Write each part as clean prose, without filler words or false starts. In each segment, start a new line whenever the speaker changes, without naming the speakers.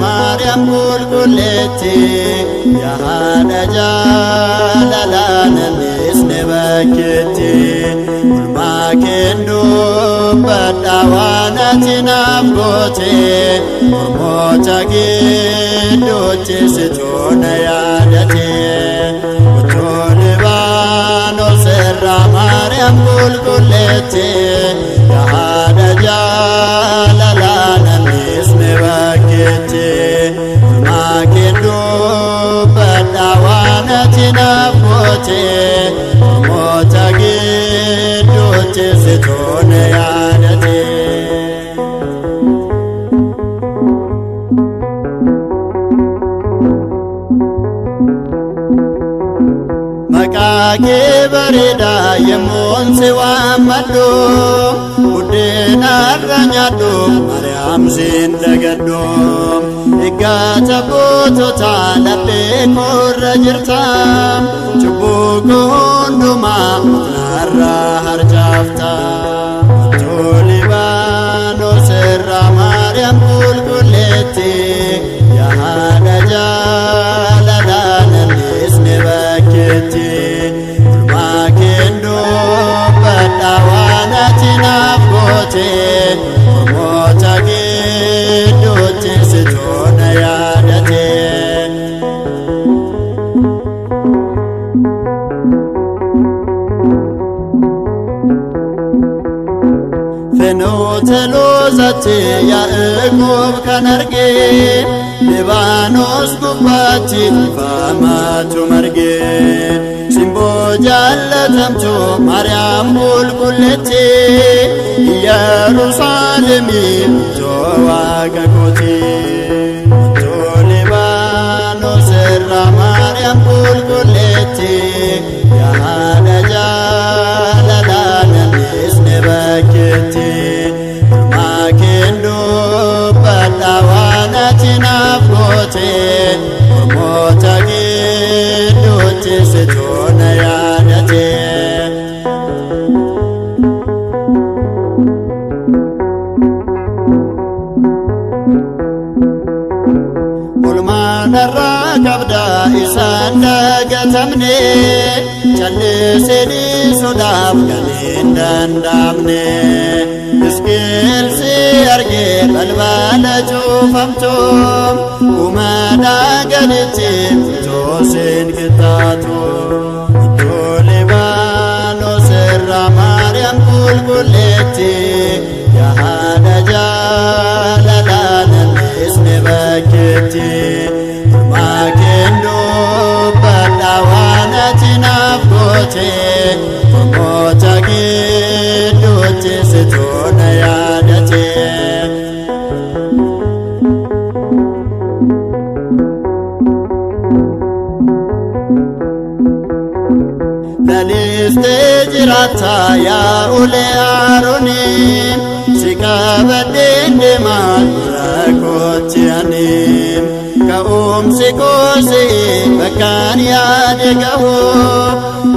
Mariam Gulguletti Yahana Jalalan Isnevaketti Ulma Kendo Badawana Tinabgote Murmota Gidote Situna Yadate Utolivano Serra Mariam Gulguletti Yahana Jalalan Isnevaketti Makendo Badawana Tinabgote Murmota Gidote Situna Yadate Makake bareda yemun sewamado Udena ranyado Mariam zindagado Igata boto talape korra jirta Chubuko hunduma narra harjafta Tolibano serra Mariam Gulguletti Yahana Jalalan Isnevaketti Makendo Badawana Tinabgote Murmota Gidote Situna Yadate Fenotelozate Yaaqoob kan arge Libaanoos gubbaatti faamaatu marge Simbo jaalatamtu Mariam Gulguletti Yerusaalemi Waaqa kooti Tolibaanos irra Mariam Gulguletti Yahana Jalalan Isnevaketti Makendo Badawana Tinabgote Murmota Gidote Situna Yadate Ulmanarra kabda isan dagatamne Challiseni sudaf galin dandamne Iskilsi arge balbala cufamtu Umada galiti tosin kitatu Tolibano serra Mariam Gulguletti Yahana Jalalan Isnevaketti Makendo Badawana Tinabgote Murmota Gidote Situna Yadate Lalifte jirata ya ule Aroni Sikabadin demal rakotianim Sikose bakan yadegaho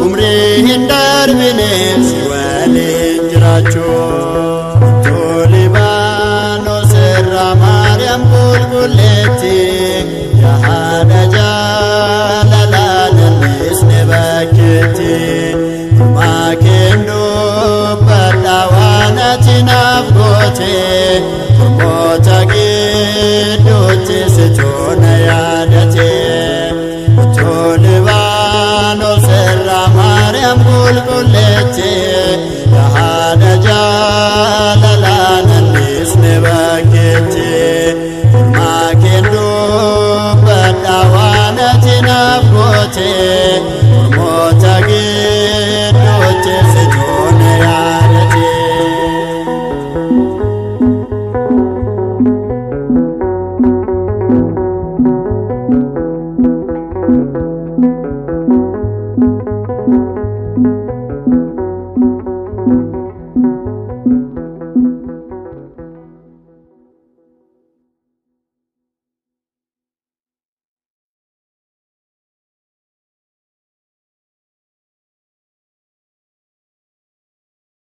umri hindar bine siwale jiracho Tolibano serra Mariam Gulguletti Yahana Jalalan Isnevaketti Makendo Badawana Tinabgote Murmota Gidote Situna Yadate Tolibano serra Mariam Gulguletti